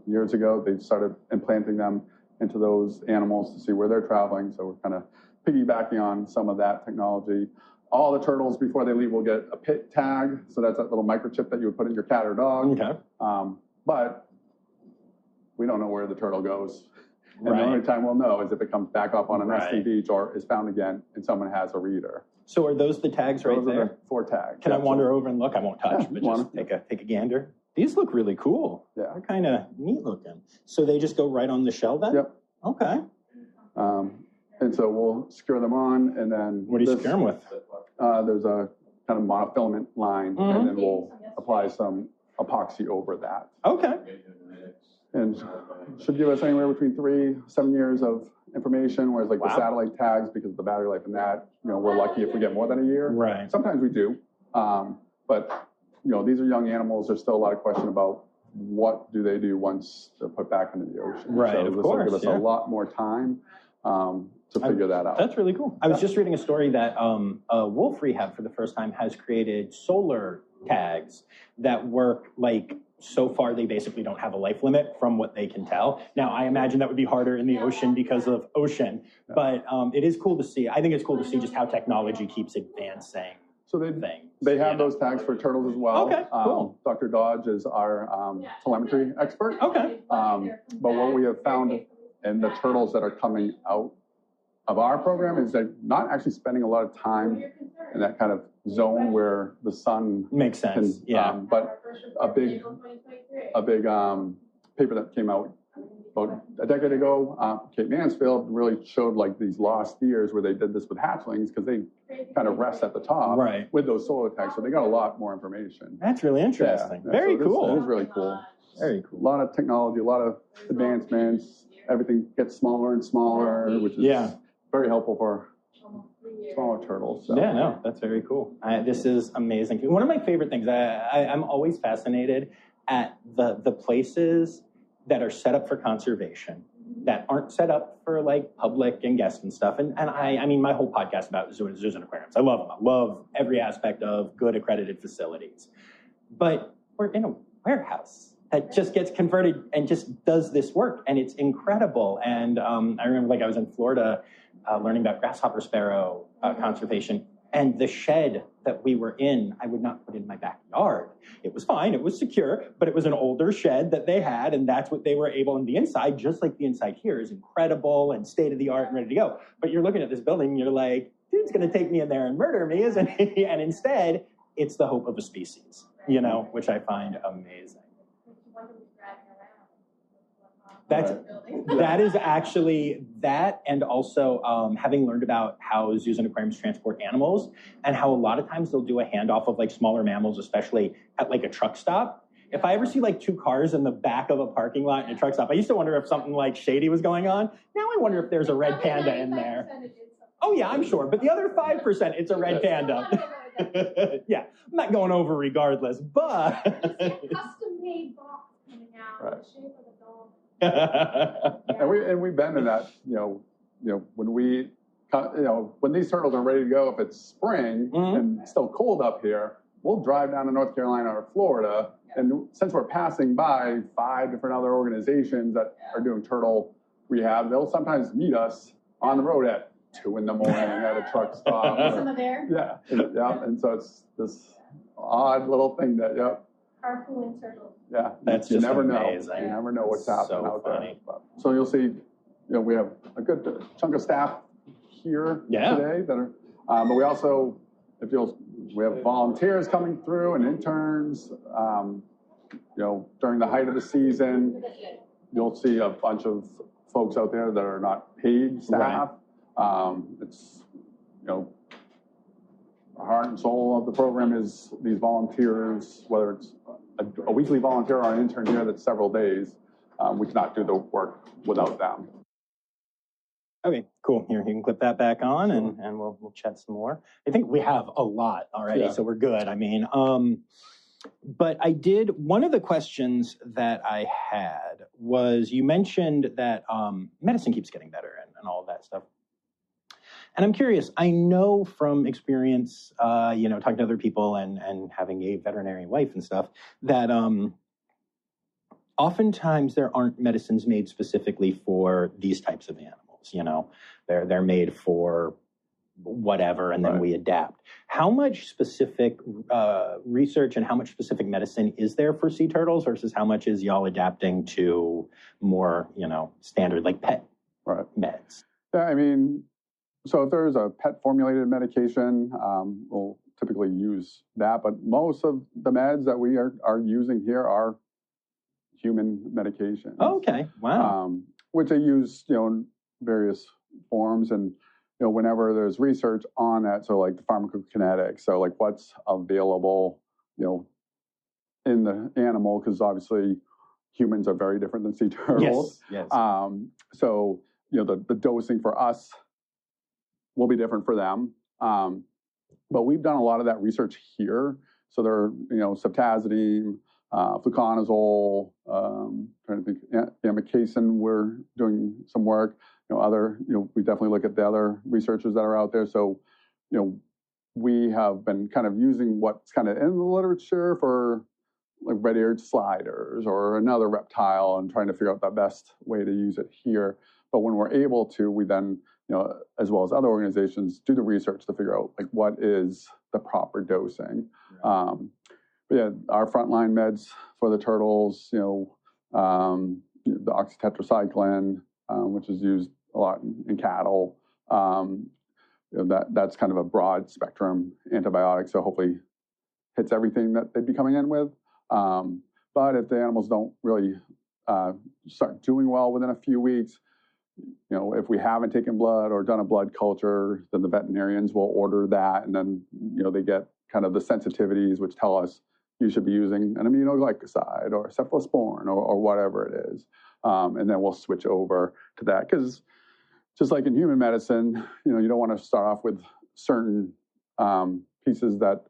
Years ago, they started implanting them into those animals to see where they're traveling. So we're kind of piggybacking on some of that technology. All the turtles, before they leave, will get a pit tag. So that's that little microchip that you would put in your cat or dog. Okay. But we don't know where the turtle goes. And Right. the only time we'll know is if it comes back up on a nesting Right. beach or is found again and someone has a reader. So are those the tags right Those are there? the 4 tags. Can I wander over and look? I won't touch, Yeah, but you just take a gander. These look really cool. Yeah. They're kind of neat looking. So they just go right on the shell then? Yep. Okay. And so we'll secure them on, and then What do you secure them with? There's a kind of monofilament line, Mhm. and then we'll apply some epoxy over that. Okay. And should give us anywhere between 3-7 years of information, whereas like Wow. the satellite tags, because of the battery life in that, we're lucky if we get more than a year. Right. Sometimes we do. But, these are young animals. There's still a lot of question about what do they do once they're put back into the ocean. Right, So of this will course, give us yeah. a lot more time to figure that out. That's really cool. I was just reading a story that Wolf Rehab, for the first time, has created solar tags that work like, so far they basically don't have a life limit from what they can tell. Now, I imagine that would be harder in the ocean because of ocean, but it is cool to see. I think it's cool to see just how technology keeps advancing. So they have those tags for turtles as well. Okay, cool. Dr. Dodge is our telemetry expert. Okay. But what we have found in the turtles that are coming out of our program is they're not actually spending a lot of time in that kind of zone where the sun Makes sense. can, but a big paper that came out about a decade ago, Cape Mansfield, really showed like these lost years where they did this with hatchlings because they kind of rest at the top Right. with those solar tags. So they got a lot more information. That's really interesting. Yeah, Very so cool. It is really cool. Very A cool. lot of technology, a lot of advancements. Everything gets smaller and smaller, which is very helpful for smaller turtles. So. Yeah, no, that's very cool. This is amazing. One of my favorite things, I'm always fascinated at the places that are set up for conservation, that aren't set up for like public and guests and stuff. And I mean, my whole podcast about zoos and aquariums. I love them. I love every aspect of good accredited facilities. But we're in a warehouse that just gets converted and just does this work. And it's incredible. And I remember like I was in Florida learning about grasshopper sparrow conservation. And the shed that we were in, I would not put in my backyard. It was fine, it was secure, but it was an older shed that they had, and that's what they were able, and the inside, just like the inside here, is incredible and state-of-the-art and ready to go. But you're looking at this building, and you're like, dude's gonna take me in there and murder me, isn't he? And instead, it's the hope of a species, which I find amazing. That is actually that, and also having learned about how zoos and aquariums transport animals, and how a lot of times they'll do a handoff of like smaller mammals, especially at like a truck stop. If I ever see like 2 cars in the back of a parking lot in a truck stop, I used to wonder if something like shady was going on. Now I wonder if there's a red panda in there. Oh yeah, I'm sure. But the other 5%, it's a red panda. Yeah, I'm not going over regardless, but custom-made box coming out in the shape of a dog. And we've been in that, when these turtles are ready to go, if it's spring and it's still cold up here, we'll drive down to North Carolina or Florida. And since we're passing by 5 different other organizations that are doing turtle rehab, they'll sometimes meet us on the road at 2 a.m. at a truck stop. Some of there. Yeah, and so it's this odd little thing that, Harpoon turtles. yeah, That's you just never amazing. know. You never know what's So happening out funny. there. So you'll see, we have a good chunk of staff here today that are, but we also, we have volunteers coming through and interns. During the height of the season, you'll see a bunch of folks out there that are not paid staff. It's, the heart and soul of the program is these volunteers, whether it's a weekly volunteer or an intern here that's several days. We cannot do the work without them. Okay, cool. Here, you can clip that back on, and we'll chat some more. I think we have a lot already, so we're good. I mean, but one of the questions that I had was, you mentioned that medicine keeps getting better and all of that stuff. And I'm curious, I know from experience, talking to other people and having a veterinary wife and stuff, that oftentimes there aren't medicines made specifically for these types of animals. They're made for whatever, and then we adapt. How much specific research and how much specific medicine is there for sea turtles versus how much is y'all adapting to more, standard like pet meds? Yeah, I mean, so if there's a pet formulated medication, we'll typically use that. But most of the meds that we are using here are human medications. Oh, okay, wow. Which they use, in various forms, and whenever there's research on that, so like the pharmacokinetics, so like what's available, in the animal, because obviously humans are very different than sea turtles. Yes. So the dosing for us will be different for them. But we've done a lot of that research here. So there are, ceftazidime, fluconazole, trying to think, amikacin, we're doing some work. We definitely look at the other researchers that are out there. So, we have been kind of using what's kind of in the literature for like red-eared sliders or another reptile and trying to figure out the best way to use it here. But when we're able to, we then, as well as other organizations, do the research to figure out like what is the proper dosing. Right. But yeah, our frontline meds for the turtles, the oxytetracycline, which is used a lot in cattle. That's kind of a broad spectrum antibiotic, so hopefully hits everything that they'd be coming in with. But if the animals don't really start doing well within a few weeks, if we haven't taken blood or done a blood culture, then the veterinarians will order that, and then they get kind of the sensitivities which tell us you should be using an aminoglycoside or cephalosporin or whatever it is, and then we'll switch over to that, because just like in human medicine, you don't want to start off with certain pieces that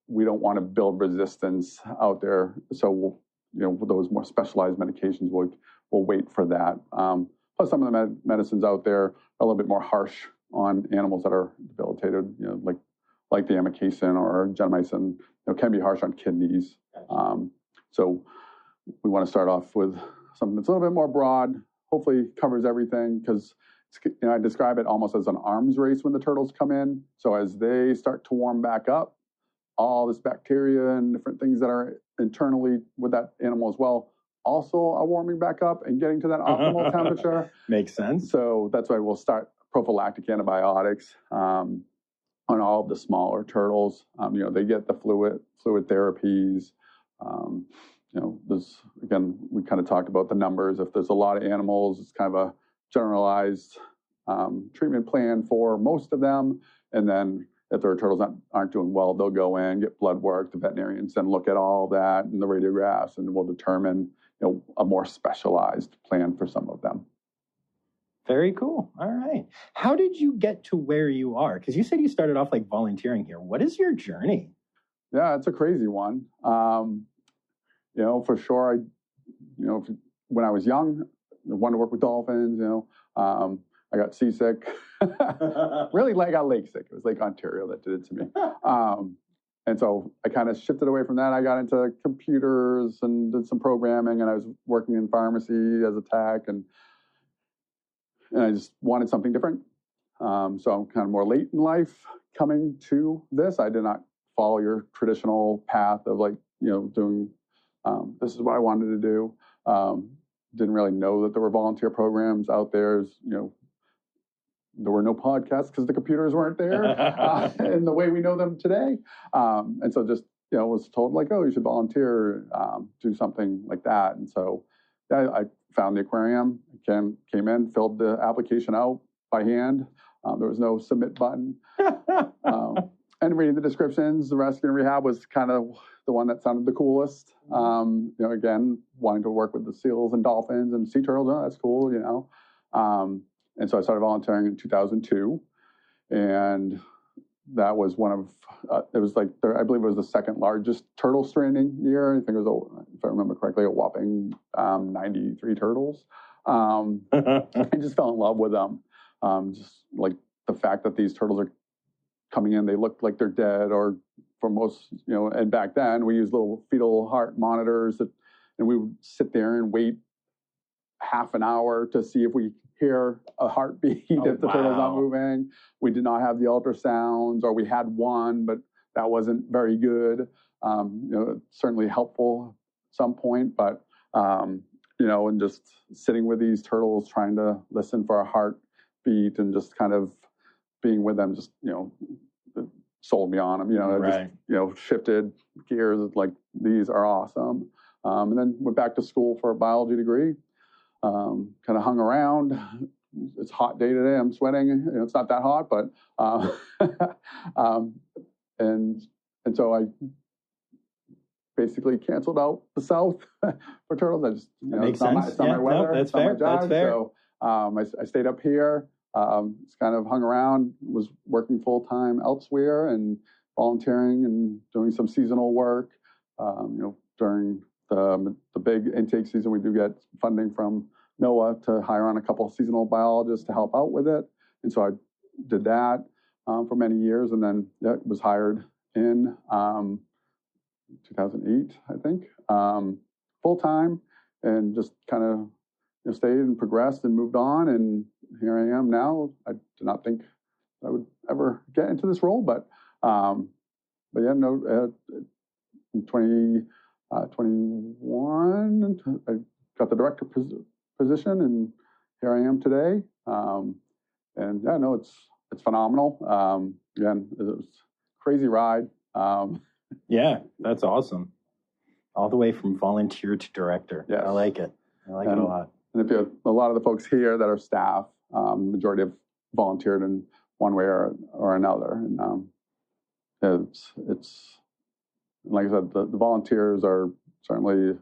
we don't want to build resistance out there. So with those more specialized medications, we'll wait for that. Plus, some of the medicines out there are a little bit more harsh on animals that are debilitated, like the amikacin or gentamicin, can be harsh on kidneys. So we want to start off with something that's a little bit more broad, hopefully covers everything, because I describe it almost as an arms race when the turtles come in. So as they start to warm back up, all this bacteria and different things that are internally with that animal as well also are warming back up and getting to that optimal temperature. Makes sense. So that's why we'll start prophylactic antibiotics on all of the smaller turtles. They get the fluid therapies. There's, again, we kind of talked about the numbers. If there's a lot of animals, it's kind of a generalized treatment plan for most of them. And then if their turtles aren't doing well, they'll go in, get blood work. The veterinarians then look at all that and the radiographs, and we'll determine a more specialized plan for some of them. Very cool. All right. How did you get to where you are? Because you said you started off like volunteering here. What is your journey? Yeah, it's a crazy one. For sure, when I was young, I wanted to work with dolphins, I got seasick. Really, I got lake sick. It was Lake Ontario that did it to me. And so I kind of shifted away from that. I got into computers and did some programming, and I was working in pharmacy as a tech, and I just wanted something different. So I'm kind of more late in life coming to this. I did not follow your traditional path of doing, this is what I wanted to do. Didn't really know that there were volunteer programs out there. There were no podcasts because the computers weren't there in the way we know them today. And so just, was told oh, you should volunteer, do something like that. And so I found the aquarium, came in, filled the application out by hand. There was no submit button. And reading the descriptions, the rescue and rehab was kind of the one that sounded the coolest. Again, wanting to work with the seals and dolphins and sea turtles, that's cool, And so I started volunteering in 2002. And that was one of, it was I believe it was the second largest turtle stranding year. I think it was, if I remember correctly, a whopping 93 turtles. I just fell in love with them. Just like the fact that these turtles are coming in, they look like they're dead, or for most, and back then we used little fetal heart monitors and we would sit there and wait half an hour to see if we hear a heartbeat if the turtle's not moving. We did not have the ultrasounds, or we had one, but that wasn't very good. Certainly helpful at some point, but, and just sitting with these turtles, trying to listen for a heartbeat and just kind of being with them, just, sold me on them, Right. Just, shifted gears, these are awesome. And then went back to school for a biology degree. Kind of hung around. It's a hot day today. I'm sweating. It's not that hot, but and so I basically canceled out the South for turtles. I just Makes it's sense. not my weather. No, that's it's not fair. my job. That's fair. So I stayed up here. Just kind of hung around. Was working full time elsewhere and volunteering and doing some seasonal work. During the big intake season, we do get funding from NOAA to hire on a couple of seasonal biologists to help out with it. And so I did that for many years, and then was hired in 2008, I think, full time, and just kind of stayed and progressed and moved on. And here I am now. I did not think I would ever get into this role, but yeah, no, in 2021, I got the director position, and here I am today. And yeah, no, it's phenomenal. Again, it was a crazy ride. Yeah, that's awesome. All the way from volunteer to director. Yes. I like it. I like it a lot. And if you have a lot of the folks here that are staff, majority have volunteered in one way or another. And it's like I said, the volunteers are certainly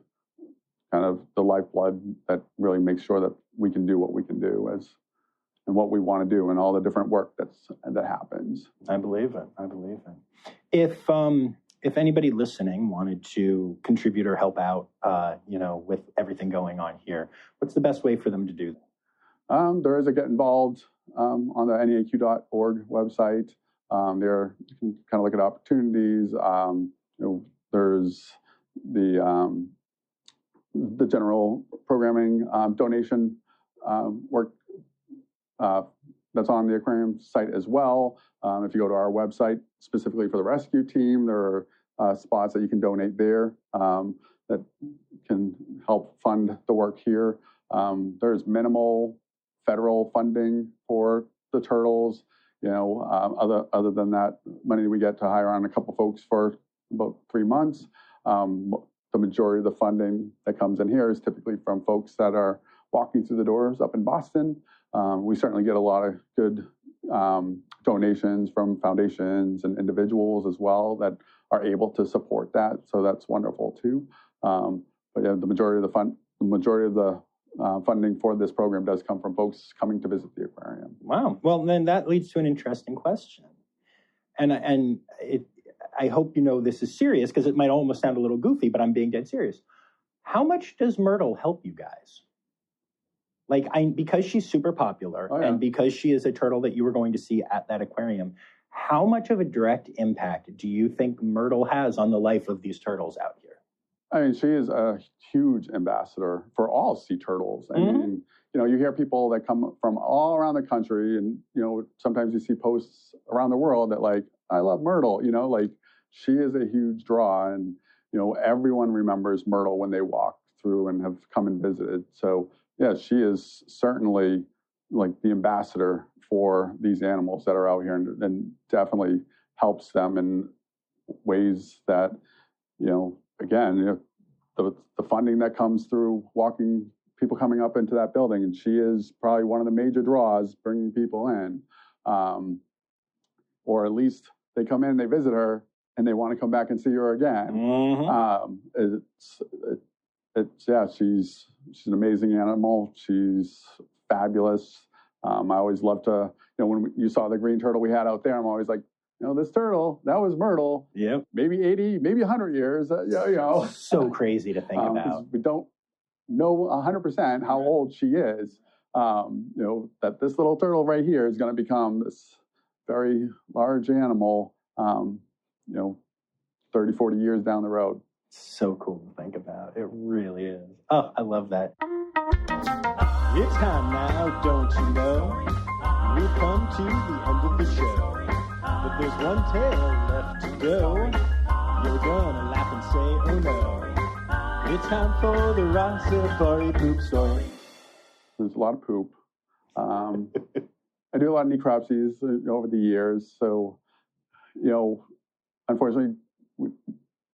kind of the lifeblood that really makes sure that we can do what we can do and what we want to do, and all the different work that happens. I believe it. If anybody listening wanted to contribute or help out, with everything going on here, what's the best way for them to do that? There is a Get Involved on the neaq.org website. There you can kind of look at opportunities. There's the general programming donation work that's on the aquarium site as well. If you go to our website specifically for the rescue team, there are spots that you can donate there that can help fund the work here. There's minimal federal funding for the turtles. Other than that money we get to hire on a couple folks for about 3 months. The majority of the funding that comes in here is typically from folks that are walking through the doors up in Boston. We certainly get a lot of good donations from foundations and individuals as well that are able to support that. So that's wonderful too. But yeah, the majority of the funding for this program does come from folks coming to visit the aquarium. Wow. Well, then that leads to an interesting question. And I hope this is serious, because it might almost sound a little goofy, but I'm being dead serious. How much does Myrtle help you guys? Because she's super popular, and because she is a turtle that you were going to see at that aquarium, how much of a direct impact do you think Myrtle has on the life of these turtles out here? I mean, she is a huge ambassador for all sea turtles. I mean, you hear people that come from all around the country, and sometimes you see posts around the world that like, I love Myrtle. Like she is a huge draw, and everyone remembers Myrtle when they walk through and have come and visited. So yeah, she is certainly like the ambassador for these animals that are out here, and definitely helps them in ways that again, the funding that comes through people coming up into that building, and she is probably one of the major draws bringing people in, or at least they come in, they visit her, and they want to come back and see her again. She's an amazing animal. She's fabulous. I always love to, when you saw the green turtle we had out there, I'm always like, this turtle, that was Myrtle. Yep. Maybe 80, maybe 100 years. So crazy to think about. We don't know 100% how old she is. That this little turtle right here is going to become this very large animal, 30, 40 years down the road. So cool to think about. It really is. Oh, I love that. It's time now, don't you know? We've come to the end of the show. But there's one tale left to go. You're gonna laugh and say, oh no. It's time for the Rossifari poop story. There's a lot of poop. I do a lot of necropsies over the years. So, unfortunately,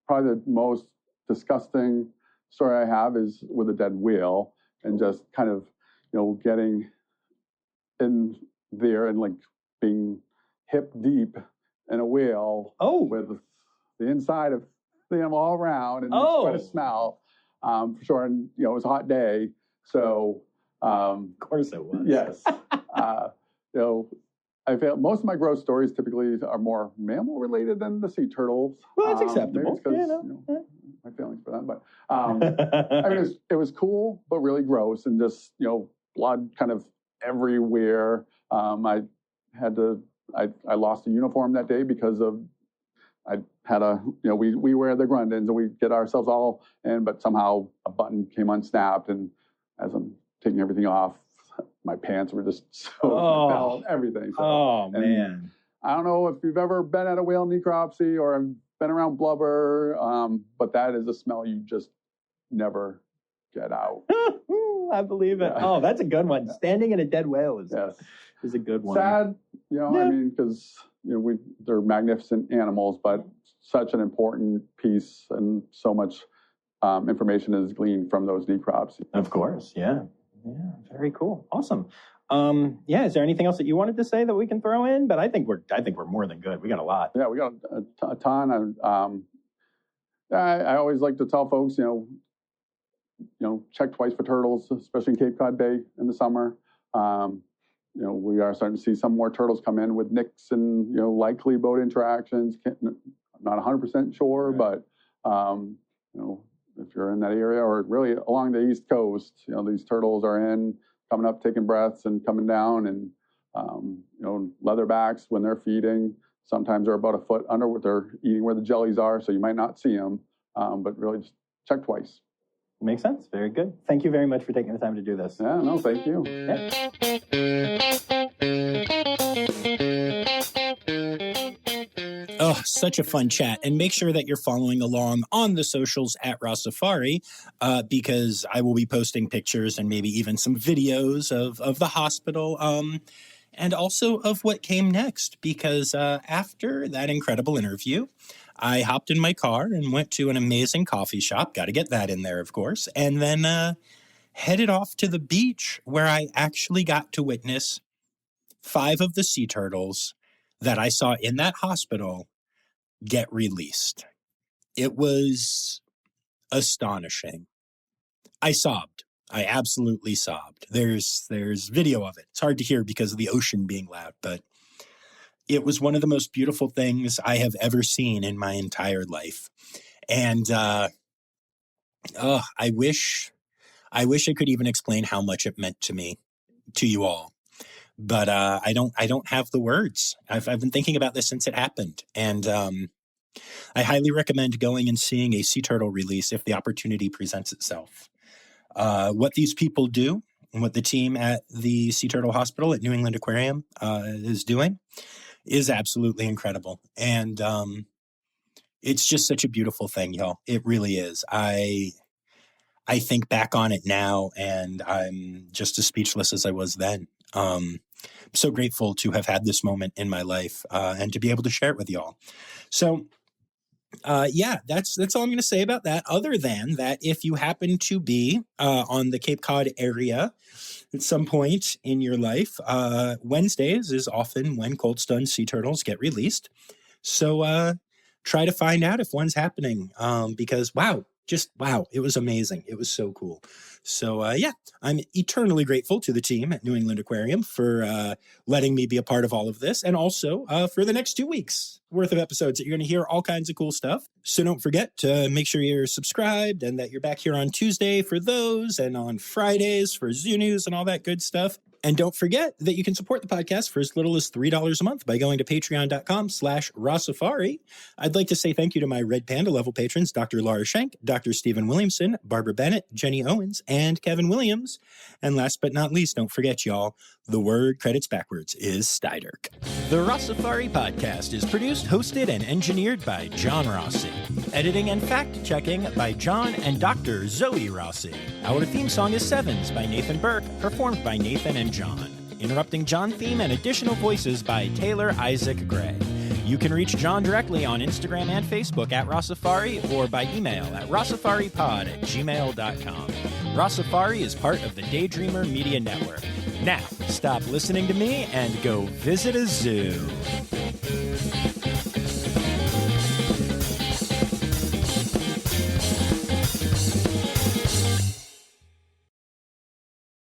probably the most disgusting story I have is with a dead whale, and just kind of, getting in there and like being hip deep in a whale with the inside of the animal all around, and quite a smell, for sure. And it was a hot day, so of course it was. Yes. I feel most of my gross stories typically are more mammal related than the sea turtles. Well, that's acceptable. Because my feelings for them, but I mean, it was cool, but really gross, and just blood kind of everywhere. I lost a uniform that day because of I had we wear the Grundens and we get ourselves all in, but somehow a button came unsnapped, and as I'm taking everything off, my pants were just so everything. So, man. I don't know if you've ever been at a whale necropsy or been around blubber, but that is a smell you just never get out. I believe it. Yeah. Oh, that's a good one. Standing in a dead whale is a good one. Sad, I mean, because they're magnificent animals, but such an important piece, and so much information is gleaned from those necropsies. Of course, yeah. Yeah, very cool. Awesome. Is there anything else that you wanted to say that we can throw in? But I think we're more than good. We got a lot. Yeah, we got a ton. I always like to tell folks, check twice for turtles, especially in Cape Cod Bay in the summer. We are starting to see some more turtles come in with nicks and likely boat interactions. Not 100% sure, right. But if you're in that area, or really along the East Coast, these turtles are coming up, taking breaths, and coming down. And leatherbacks, when they're feeding, sometimes they're about a foot under what they're eating where the jellies are, so you might not see them. But really, just check twice. Makes sense. Very good. Thank you very much for taking the time to do this. Yeah, no, thank you. Oh, such a fun chat. And make sure that you're following along on the socials at Rossifari, because I will be posting pictures and maybe even some videos of the hospital, and also of what came next. Because after that incredible interview, I hopped in my car and went to an amazing coffee shop. Got to get that in there, of course. And then headed off to the beach, where I actually got to witness 5 of the sea turtles that I saw in that hospital get released. It was astonishing. I sobbed. I absolutely sobbed. There's video of it. It's hard to hear because of the ocean being loud, but it was one of the most beautiful things I have ever seen in my entire life. And I wish I could even explain how much it meant to me, to you all. But I don't have the words. I've been thinking about this since it happened. And I highly recommend going and seeing a sea turtle release if the opportunity presents itself. What these people do and what the team at the Sea Turtle Hospital at New England Aquarium is doing is absolutely incredible. And it's just such a beautiful thing, y'all. It really is. I think back on it now, and I'm just as speechless as I was then. I'm so grateful to have had this moment in my life and to be able to share it with y'all. So, yeah, that's all I'm going to say about that, other than that if you happen to be on the Cape Cod area at some point in your life, Wednesdays is often when cold stunned sea turtles get released. So try to find out if one's happening because, wow, it was amazing. It was so cool. So, yeah, I'm eternally grateful to the team at New England Aquarium for letting me be a part of all of this, and also for the next 2 weeks worth of episodes that you're going to hear all kinds of cool stuff. So don't forget to make sure you're subscribed and that you're back here on Tuesday for those and on Fridays for Zoo News and all that good stuff. And don't forget that you can support the podcast for as little as $3 a month by going to patreon.com/Rossifari. I'd like to say thank you to my Red Panda level patrons, Dr. Laura Schenk, Dr. Stephen Williamson, Barbara Bennett, Jenny Owens, and Kevin Williams. And last but not least, don't forget, y'all, the word credits backwards is Steiderk. The Rossifari podcast is produced, hosted, and engineered by John Rossi. Editing and fact-checking by John and Dr. Zoe Rossi. Our theme song is Sevens by Nathan Burke, performed by Nathan and John. Interrupting John theme and additional voices by Taylor Isaac Gray. You can reach John directly on Instagram and Facebook at Rossifari or by email at rossifaripod@gmail.com. Rossifari is part of the Daydreamer Media Network. Now, stop listening to me and go visit a zoo.